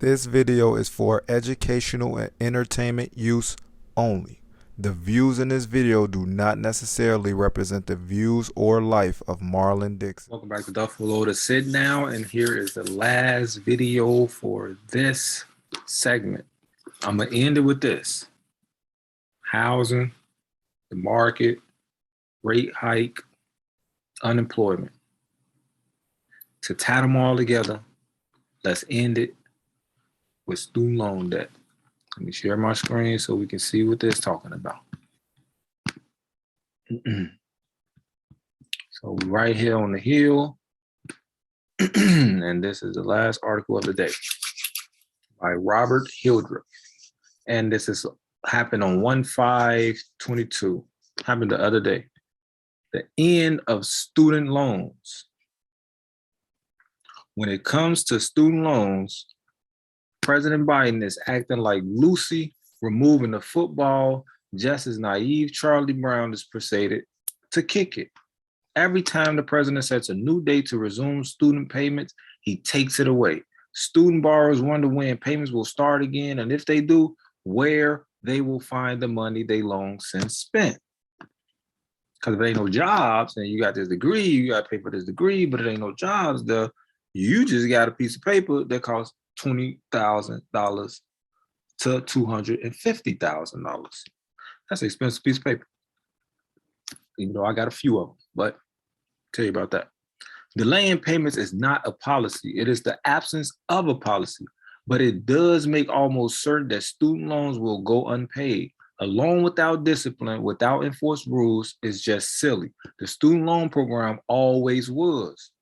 This video is for educational and entertainment use only. The views in this video do not necessarily represent the views or life of Marlon Dixon. Welcome back to Duffle LO to Sit Down, and here is the last video for this segment. I'm gonna end it with this: housing, the market, rate hike, unemployment. To tie them all together, let's end it with student loan debt. Let me share my screen so we can see what this is talking about. So right here on the hill, and this is the last article of the day by Robert Hildreth. And this is happened on 1/5/22, happened the other day. The end of student loans. When it comes to student loans, President Biden is acting like Lucy removing the football, just as naive Charlie Brown is proceeded to kick it. Every time the president sets a new date to resume student payments, he takes it away. Student borrowers wonder when payments will start again, and if they do, where they will find the money they long since spent. Because if there ain't no jobs, and you got this degree, you got to pay for this degree, but it ain't no jobs, you just got a piece of paper that costs $20,000 to $250,000. That's an expensive piece of paper. Even though I got a few of them, but I'll tell you about that. Delaying payments is not a policy. It is the absence of a policy, but it does make almost certain that student loans will go unpaid. A loan without discipline, without enforced rules, is just silly. The student loan program always was.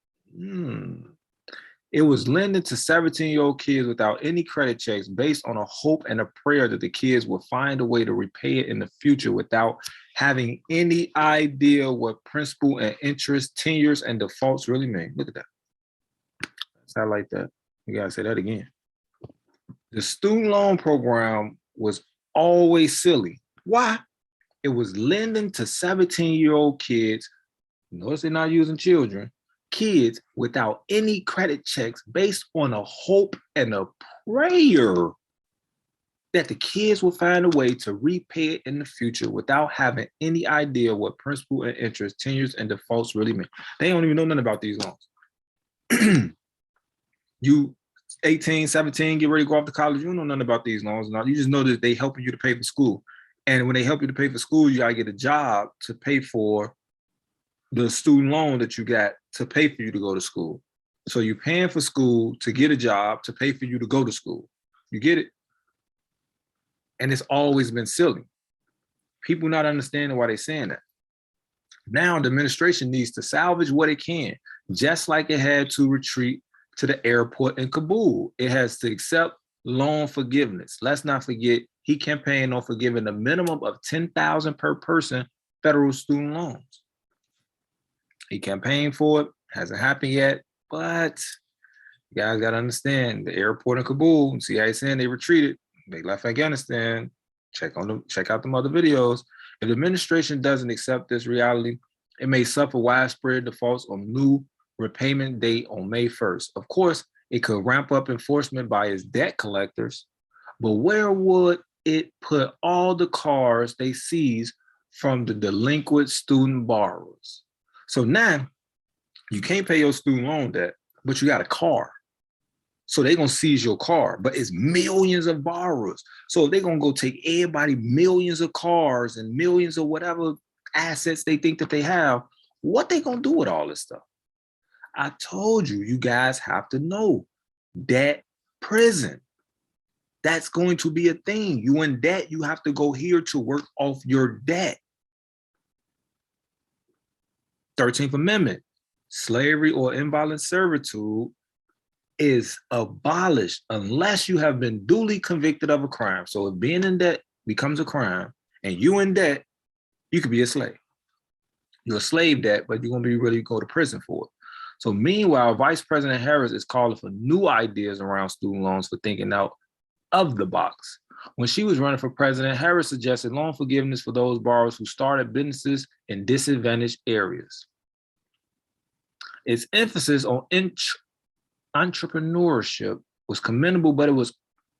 It was lending to 17-year-old kids without any credit checks, based on a hope and a prayer that the kids would find a way to repay it in the future without having any idea what principal and interest, tenures, and defaults really mean. Look at that. Sound like that. You gotta say that again. The student loan program was always silly. Why? It was lending to 17-year-old kids. Notice they're not using children. Kids without any credit checks, based on a hope and a prayer that the kids will find a way to repay it in the future without having any idea what principal and interest, tenures, and defaults really mean. They don't even know nothing about these loans. You 18, 17, get ready to go off to college, you don't know nothing about these loans. Now, you just know that they helping you to pay for school. And when they help you to pay for school, you gotta get a job to pay for the student loan that you got to pay for you to go to school. So you're paying for school to get a job to pay for you to go to school. You get it? And it's always been silly. People not understanding why they're saying that. Now the administration needs to salvage what it can, just like it had to retreat to the airport in Kabul. It has to accept loan forgiveness. Let's not forget, he campaigned on forgiving a minimum of $10,000 per person federal student loans. He campaigned for it, hasn't happened yet, but you guys got to understand the airport in Kabul. See how he's saying they retreated, they left Afghanistan. Check out the other videos. If the administration doesn't accept this reality, it may suffer widespread defaults on new repayment date on May 1st. Of course, it could ramp up enforcement by its debt collectors, but where would it put all the cars they seize from the delinquent student borrowers? So now you can't pay your student loan debt, but you got a car. So they're going to seize your car, but it's millions of borrowers. So they're going to go take everybody millions of cars and millions of whatever assets they think that they have. What they going to do with all this stuff? I told you, you guys have to know debt prison. That's going to be a thing. You in debt, you have to go here to work off your debt. 13th Amendment, slavery or involuntary servitude is abolished unless you have been duly convicted of a crime. So if being in debt becomes a crime and you in debt, you could be a slave. You're a slave debt, but you're going to be ready to go to prison for it. So meanwhile, Vice President Harris is calling for new ideas around student loans for thinking out of the box. When she was running for president, Harris suggested loan forgiveness for those borrowers who started businesses in disadvantaged areas. Its emphasis on entrepreneurship was commendable, but it was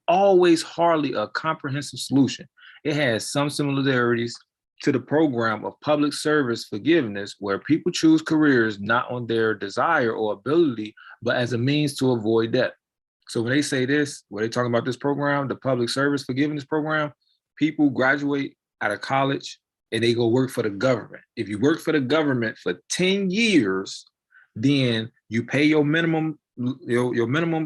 always hardly a comprehensive solution. It has some similarities to the program of public service forgiveness, where people choose careers not on their desire or ability, but as a means to avoid debt. So when they say this, when they talking about this program, the public service forgiveness program, people graduate out of college and they go work for the government. If you work for the government for 10 years, then you pay your minimum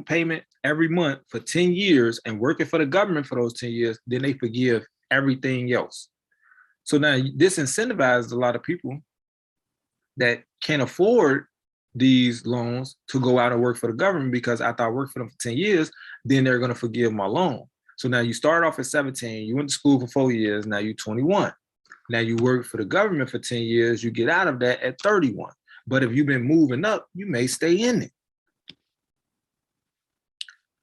payment every month for 10 years and working for the government for those 10 years, then they forgive everything else. So now this incentivizes a lot of people that can't afford these loans to go out and work for the government, because after I work for them for 10 years, then they're going to forgive my loan. So now you start off at 17, you went to school for 4 years, now you're 21. Now you work for the government for 10 years, you get out of that at 31. But if you've been moving up, you may stay in it.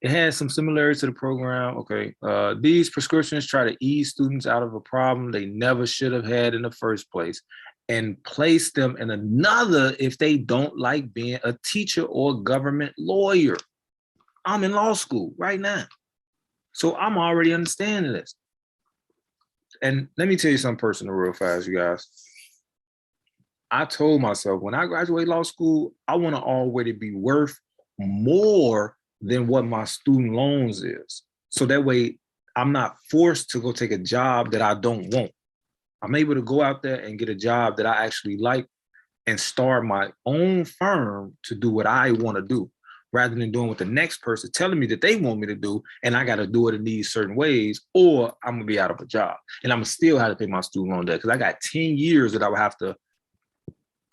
It has some similarities to the program. Okay, these prescriptions try to ease students out of a problem they never should have had in the first place and place them in another if they don't like being a teacher or government lawyer. I'm in law school right now, so I'm already understanding this. And let me tell you something personal real fast, you guys. I told myself when I graduate law school, I want to already be worth more than what my student loans is. So that way I'm not forced to go take a job that I don't want. I'm able to go out there and get a job that I actually like and start my own firm to do what I want to do, rather than doing what the next person telling me that they want me to do, and I got to do it in these certain ways, or I'm gonna be out of a job. And I'm gonna still have to pay my student loan debt because I got 10 years that I would have to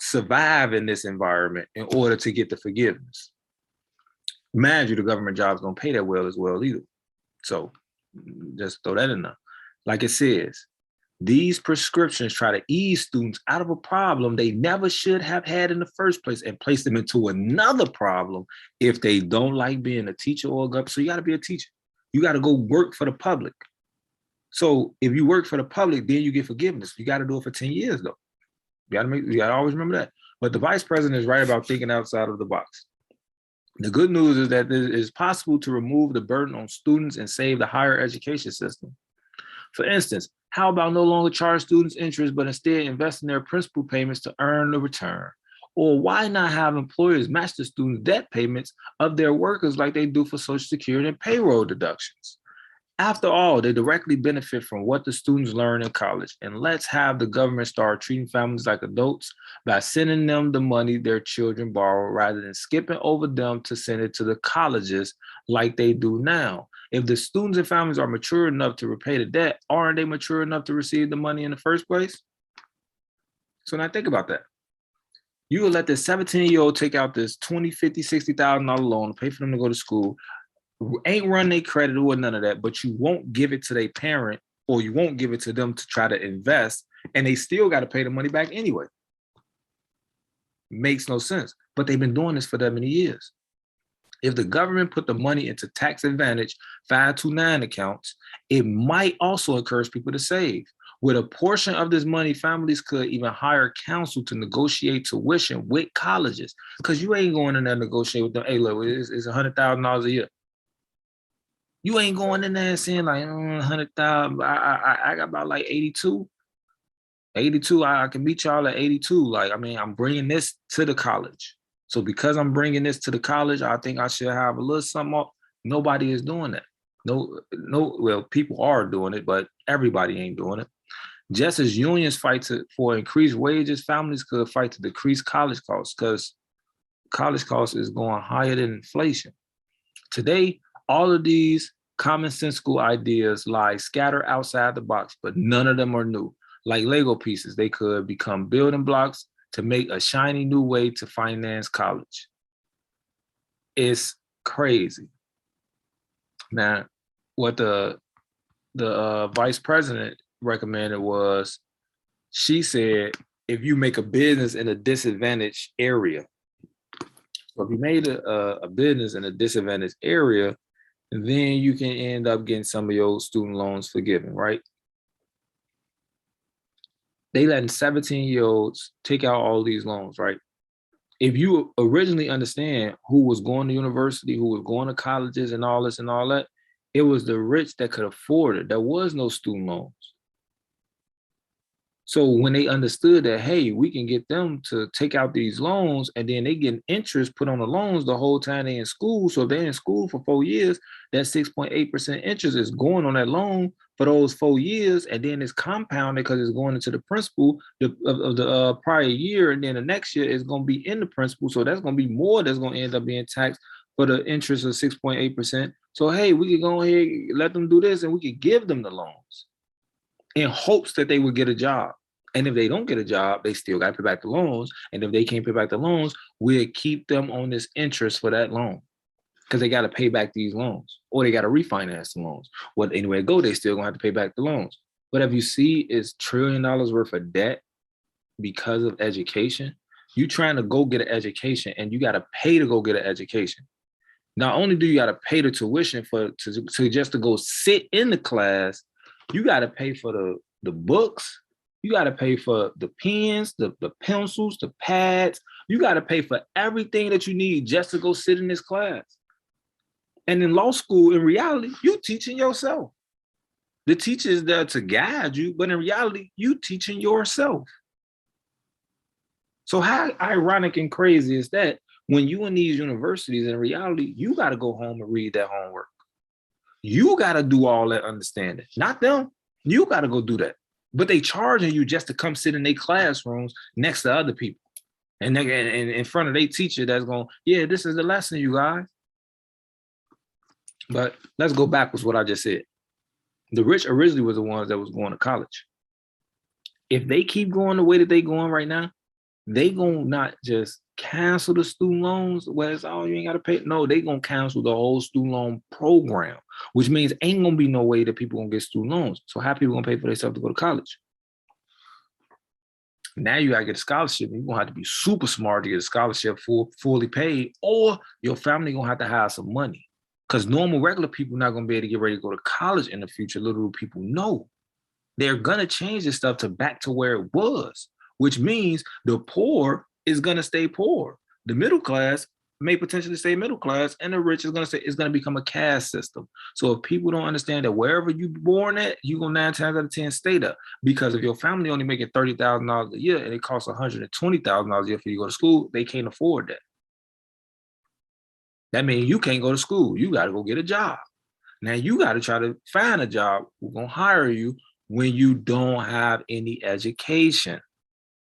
survive in this environment in order to get the forgiveness. Mind you, the government job's gonna pay that well as well either. So just throw that in there. Like it says, these prescriptions try to ease students out of a problem they never should have had in the first place and place them into another problem if they don't like being a teacher or a government. So you gotta be a teacher. You gotta go work for the public. So if you work for the public, then you get forgiveness. You gotta do it for 10 years though. You gotta always remember that. But the vice president is right about thinking outside of the box. The good news is that it is possible to remove the burden on students and save the higher education system. For instance, how about no longer charge students interest, but instead invest in their principal payments to earn the return? Or why not have employers match the students' debt payments of their workers like they do for Social Security and payroll deductions? After all, they directly benefit from what the students learn in college. And let's have the government start treating families like adults by sending them the money their children borrow rather than skipping over them to send it to the colleges like they do now. If the students and families are mature enough to repay the debt, aren't they mature enough to receive the money in the first place? So now think about that. You will let this 17-year-old take out this $20,000, $50,000, $60,000 loan, pay for them to go to school, ain't run their credit or none of that, but you won't give it to their parent, or you won't give it to them to try to invest, and they still got to pay the money back anyway. Makes no sense. But they've been doing this for that many years. If the government put the money into tax advantage 529 accounts, it might also encourage people to save. With a portion of this money, families could even hire counsel to negotiate tuition with colleges, because you ain't going in there negotiate with them. Hey, look, it's $100,000 a year. You ain't going in there and saying like 100,000. I got about like 82. 82, I can meet y'all at 82. Like, I mean, I'm bringing this to the college. So because I'm bringing this to the college, I think I should have a little something up. Nobody is doing that. Well, people are doing it, but everybody ain't doing it. Just as unions fight for increased wages, families could fight to decrease college costs, because college costs is going higher than inflation. Today, all of these commonsensical ideas lie scattered outside the box, but none of them are new. Like Lego pieces, they could become building blocks to make a shiny new way to finance college. It's crazy. Now, what the vice president recommended was, she said, if you make a business in a disadvantaged area, so if you made a business in a disadvantaged area, then you can end up getting some of your student loans forgiven, right? They letting 17-year-olds take out all these loans, right? if you originally understand who was going to university, who was going to colleges and all this and all that, it was the rich that could afford it. There was no student loans. So when they understood that, hey, we can get them to take out these loans and then they get interest put on the loans the whole time they're in school. So if they're in school for 4 years, that 6.8% interest is going on that loan for those 4 years. And then it's compounded because it's going into the principal of the prior year. And then the next year is going to be in the principal. So that's going to be more that's going to end up being taxed for the interest of 6.8%. So, hey, we could go ahead, let them do this and we could give them the loans in hopes that they would get a job. And if they don't get a job, they still got to pay back the loans. And if they can't pay back the loans, we'll keep them on this interest for that loan because they got to pay back these loans or they got to refinance the loans. Well, anywhere it go, they still gonna have to pay back the loans. But if you see it's $1 trillion worth of debt because of education, you trying to go get an education and you got to pay to go get an education. Not only do you got to pay the tuition to just to go sit in the class, you got to pay for the books. You got to pay for the pens, the pencils, the pads. You got to pay for everything that you need just to go sit in this class. And in law school, in reality, you teaching yourself. The teacher is there to guide you, but in reality, you teaching yourself. So how ironic and crazy is that when you in these universities, in reality, you got to go home and read that homework. You got to do all that understanding, not them. You got to go do that. But they charging you just to come sit in their classrooms next to other people. And in front of their teacher that's going, yeah, this is the lesson, you guys. But let's go back with what I just said. The rich originally was the ones that was going to college. If they keep going the way that they going right now, they gonna not just cancel the student loans where it's all you ain't gotta pay. No, they gonna cancel the whole student loan program, which means ain't gonna be no way that people gonna get student loans. So how people gonna pay for themselves to go to college? Now you gotta get a scholarship. You're gonna have to be super smart to get a scholarship fully paid, or your family gonna have to hire some money. Because normal, regular people not gonna be able to get ready to go to college in the future. Little people know. They're gonna change this stuff to back to where it was, which means the poor is going to stay poor. The middle class may potentially stay middle class, and the rich is going to say it's going to become a caste system. So if people don't understand that wherever you're born at, you're going to 9 times out of 10 stay there. Because if your family only making $30,000 a year and it costs $120,000 a year for you to go to school, they can't afford that. That means you can't go to school. You got to go get a job. Now you got to try to find a job who's going to hire you when you don't have any education.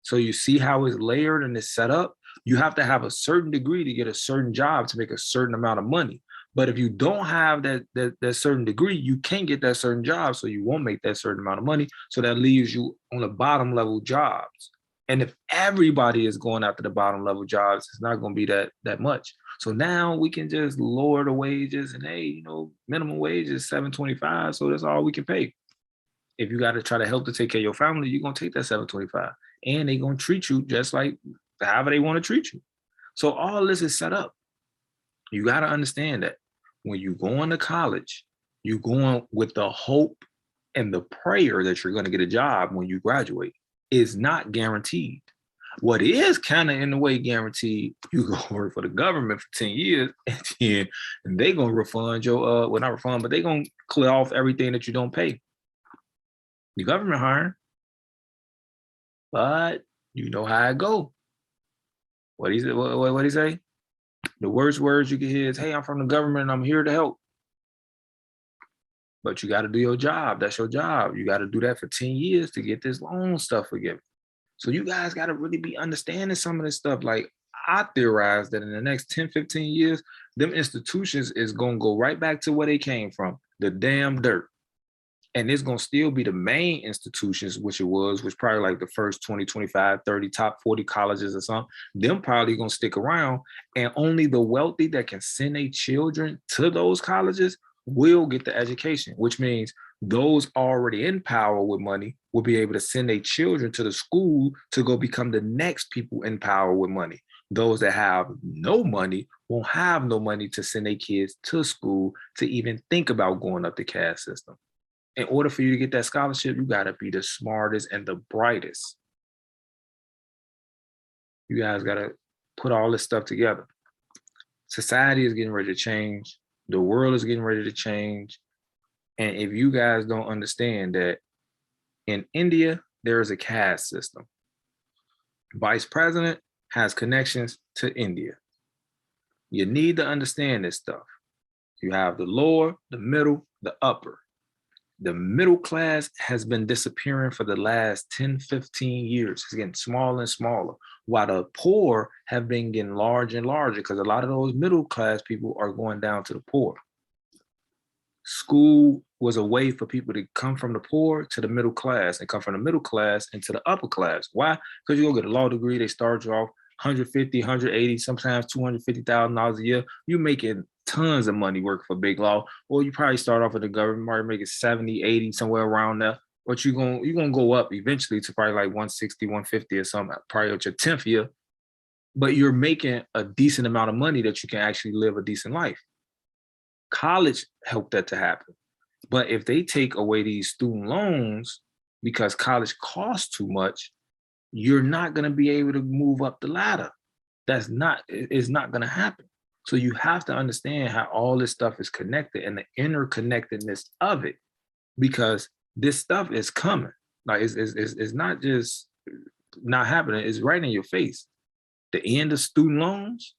So you see how it's layered and it's set up. You have to have a certain degree to get a certain job to make a certain amount of money. But if you don't have that certain degree, you can't get that certain job. So you won't make that certain amount of money. So that leaves you on the bottom level jobs. And if everybody is going after the bottom level jobs, it's not going to be that much. So now we can just lower the wages and, hey, minimum wage is $7.25. So that's all we can pay. If you got to try to help to take care of your family, you're going to take that $7.25. And they're going to treat you just like however they want to treat you. So all this is set up. You got to understand that when you go into college, you're going with the hope and the prayer that you're going to get a job when you graduate. Is not guaranteed. What is kind of in a way guaranteed, you go work for the government for 10 years and they're going to refund your, well, not refund, but they're going to clear off everything that you don't pay. The government hiring. But you know how it go. What he say? The worst words you can hear is, hey, I'm from the government and I'm here to help. But you got to do your job. That's your job. You got to do that for 10 years to get this loan stuff forgiven. So you guys got to really be understanding some of this stuff. Like I theorize that in the next 10, 15 years, them institutions is going to go right back to where they came from, the damn dirt. And it's going to still be the main institutions, which probably like the first 20, 25, 30, top 40 colleges or something. Them probably going to stick around. And only the wealthy that can send their children to those colleges will get the education, which means those already in power with money will be able to send their children to the school to go become the next people in power with money. Those that have no money won't have no money to send their kids to school to even think about going up the caste system. In order for you to get that scholarship, you got to be the smartest and the brightest. You guys got to put all this stuff together. Society is getting ready to change. The world is getting ready to change. And if you guys don't understand that in India, there is a caste system. Vice president has connections to India. You need to understand this stuff. You have the lower, the middle, the upper. The middle class has been disappearing for the last 10, 15 years. It's getting smaller and smaller, while the poor have been getting larger and larger because a lot of those middle class people are going down to the poor. School was a way for people to come from the poor to the middle class and come from the middle class into the upper class. Why? Because you go get a law degree, they start you off 150, 180, sometimes $250,000 a year. You're making tons of money working for big law, or you probably start off with the government market making 70, 80, somewhere around there. But you're gonna go up eventually to probably like 160, 150 or something, probably at your 10th year. But you're making a decent amount of money that you can actually live a decent life. College helped that to happen. But if they take away these student loans because college costs too much, you're not going to be able to move up the ladder. It's not going to happen. So you have to understand how all this stuff is connected and the interconnectedness of it, because this stuff is coming. Like it's not just not happening. It's right in your face. The end of student loans.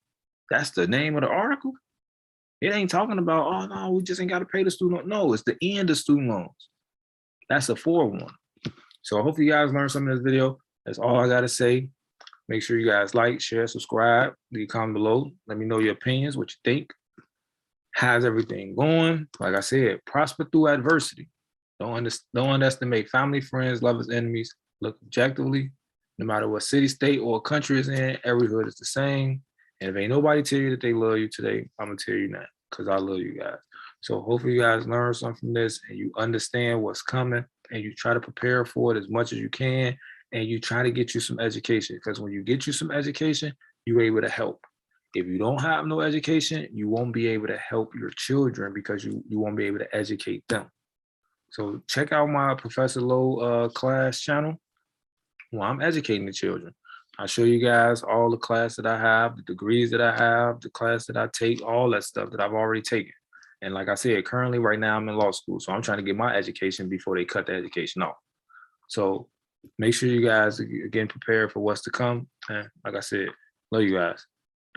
That's the name of the article. It ain't talking about, oh no, we just ain't got to pay the student loan. No, it's the end of student loans. That's a forewarning. So hopefully you guys learned something in this video. That's all I got to say. Make sure you guys like, share, subscribe. Leave a comment below. Let me know your opinions, what you think. How's everything going? Like I said, prosper through adversity. Don't underestimate family, friends, lovers, enemies. Look objectively. No matter what city, state, or country is in, every hood is the same. And if ain't nobody tell you that they love you today, I'm going to tell you that because I love you guys. So hopefully you guys learn something from this and you understand what's coming and you try to prepare for it as much as you can and you try to get you some education, because when you get you some education, you're able to help. If you don't have no education, you won't be able to help your children because you won't be able to educate them. So check out my Professor Low class channel. Well, I'm educating the children. I show you guys all the class that I have, the degrees that I have, the class that I take, all that stuff that I've already taken. And like I said, currently right now I'm in law school. So I'm trying to get my education before they cut the education off. So make sure you guys are getting prepared for what's to come. And like I said, love you guys.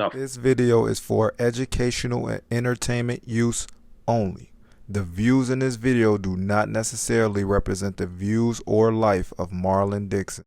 Duffle. This video is for educational and entertainment use only. The views in this video do not necessarily represent the views or life of Marlon Dixon.